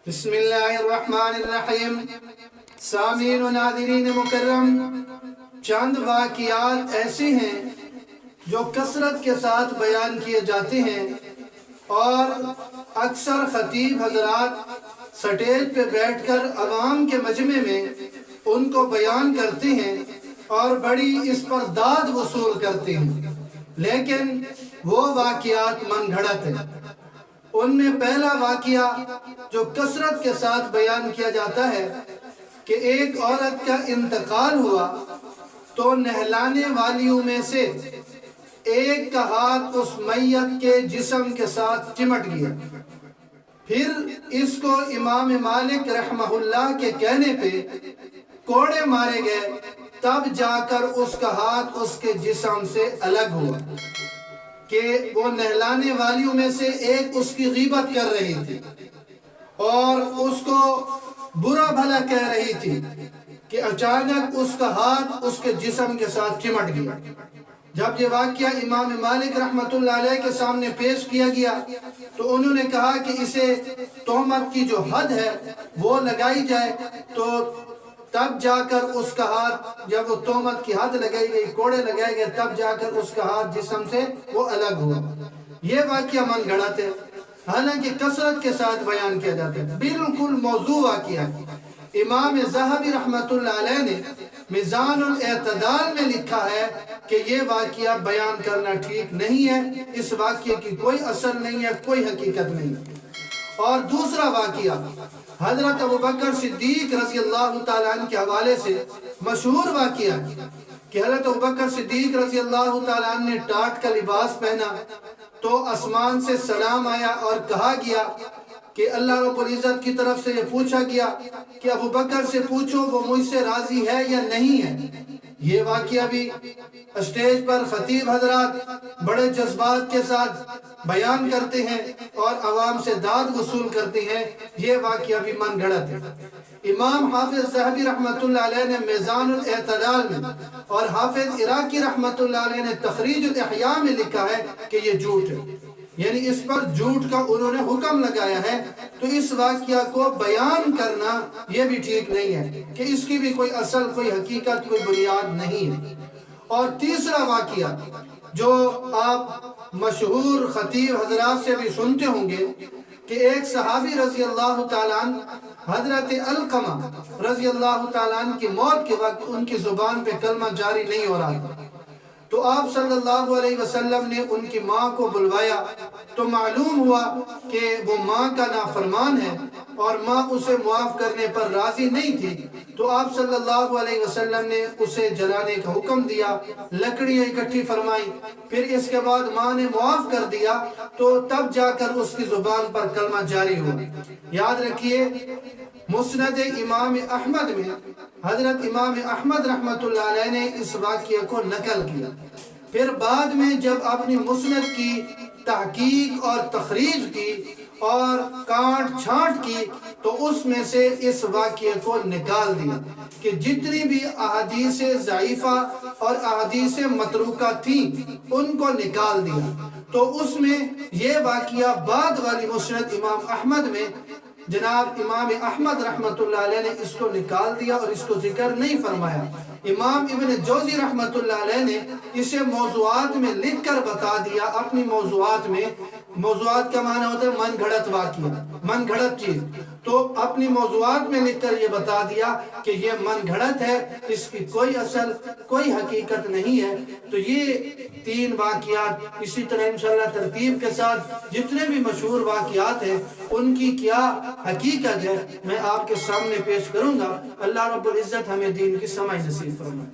بسم اللہ الرحمن الرحیم۔ سامعین و ناظرین مکرم، چند واقعات ایسے ہیں جو کثرت کے ساتھ بیان کیے جاتے ہیں اور اکثر خطیب حضرات سٹیج پہ بیٹھ کر عوام کے مجمع میں ان کو بیان کرتے ہیں اور بڑی اس پر داد وصول کرتے ہیں، لیکن وہ واقعات من گھڑت ہیں۔ ان میں پہلا واقعہ جو کثرت کے ساتھ بیان کیا جاتا ہے کہ ایک عورت کا انتقال ہوا تو نہلانے والیوں میں سے ایک کا ہاتھ اس میت کے جسم کے ساتھ چمٹ گیا۔ پھر اس کو امام مالک رحمہ اللہ کے کہنے پہ کوڑے مارے گئے، تب جا کر اس کا ہاتھ اس کے جسم سے الگ ہوا کہ وہ نہلانے والیوں میں سے ایک اس کی غیبت کر رہی تھی اور اس کو برا بھلا کہہ رہی تھی کہ اچانک اس کا ہاتھ اس کے جسم کے ساتھ چمٹ گیا۔ جب یہ واقعہ امام مالک رحمۃ اللہ علیہ کے سامنے پیش کیا گیا تو انہوں نے کہا کہ اسے تہمت کی جو حد ہے وہ لگائی جائے، تو تب جا کر اس کا ہاتھ، جب وہ تہمت کی حد لگائی گئی، کوڑے لگائے گئے، تب جا کر اس کا ہاتھ جسم سے وہ الگ ہوا۔ یہ واقعہ من گھڑت ہے، حالانکہ کثرت کے ساتھ بیان کیا جاتا ہے، بالکل موضوع واقعہ۔ امام ذہبی رحمۃ اللہ علیہ نے میزان الاعتدال میں لکھا ہے کہ یہ واقعہ بیان کرنا ٹھیک نہیں ہے، اس واقعے کی کوئی اصل نہیں ہے، کوئی حقیقت نہیں ہے۔ اور دوسرا واقعہ حضرت ابوبکر صدیق رضی اللہ تعالیٰ عنہ کے حوالے سے مشہور واقعہ کہ حضرت ابوبکر صدیق رضی اللہ تعالیٰ عنہ نے ٹاٹ کا لباس پہنا تو آسمان سے سلام آیا اور کہا گیا کہ اللہ رب العزت کی طرف سے یہ پوچھا گیا کہ ابوبکر سے پوچھو وہ مجھ سے راضی ہے یا نہیں ہے۔ یہ واقعہ بھی اسٹیج پر خطیب حضرات بڑے جذبات کے ساتھ بیان کرتے ہیں اور عوام سے داد وصول کرتے ہیں، یہ واقعہ بھی من گھڑت ہے۔ امام حافظ ذہبی رحمۃ اللہ علیہ نے میزان الاعتدال میں اور حافظ عراقی رحمۃ اللہ علیہ نے تخریج الاحیاء میں لکھا ہے کہ یہ جھوٹ ہے، یعنی اس پر جھوٹ کا انہوں نے حکم لگایا ہے، تو اس واقعہ کو بیان کرنا یہ بھی ٹھیک نہیں ہے کہ اس کی بھی کوئی اصل، کوئی حقیقت، کوئی بنیاد نہیں ہے۔ اور تیسرا واقعہ جو آپ مشہور خطیب حضرات سے بھی سنتے ہوں گے کہ ایک صحابی رضی اللہ تعالیٰ عنہ حضرت علقمہ رضی اللہ تعالیٰ عنہ کی موت کے وقت ان کی زبان پہ کلمہ جاری نہیں ہو رہا تھا، تو آپ صلی اللہ علیہ وسلم نے ان کی ماں کو بلوایا تو معلوم ہوا کہ وہ ماں کا نافرمان ہے اور ماں اسے معاف کرنے پر راضی نہیں تھی، تو آپ صلی اللہ علیہ وسلم نے اسے جلانے کا حکم دیا، لکڑیاں اکٹھی فرمائی، پھر اس کے بعد ماں نے معاف کر دیا تو تب جا کر اس کی زبان پر کلمہ جاری ہوا۔ یاد رکھیے مسند امام احمد میں حضرت امام احمد رحمۃ اللہ علیہ نے اس واقعے کو نقل کیا، پھر بعد میں جب اپنی مسند کی تحقیق اور تخریج کی اور کاٹ چھانٹ کی تو اس میں سے اس واقعے کو نکال دیا کہ جتنی بھی احادیث ضعیفہ اور احادیث متروکہ تھیں ان کو نکال دیا، تو اس میں یہ واقعہ بعد والی مسند امام احمد میں جناب امام احمد رحمۃ اللہ علیہ نے اس کو نکال دیا اور اس کو ذکر نہیں فرمایا۔ امام ابن جوزی رحمۃ اللہ علیہ نے اسے موضوعات میں لکھ کر بتا دیا، اپنی موضوعات میں، موضوعات کا معنی ہوتا ہے من گھڑت واقعہ، من گھڑت چیز، تو اپنی موضوعات میں لکھ کر یہ بتا دیا کہ یہ من گھڑت ہے، اس کی کوئی اصل، کوئی حقیقت نہیں ہے۔ تو یہ تین واقعات اسی طرح انشاءاللہ ترتیب کے ساتھ جتنے بھی مشہور واقعات ہیں ان کی کیا حقیقت ہے میں آپ کے سامنے پیش کروں گا۔ اللہ رب العزت ہمیں دین کی سمجھ نصیب فرمائے۔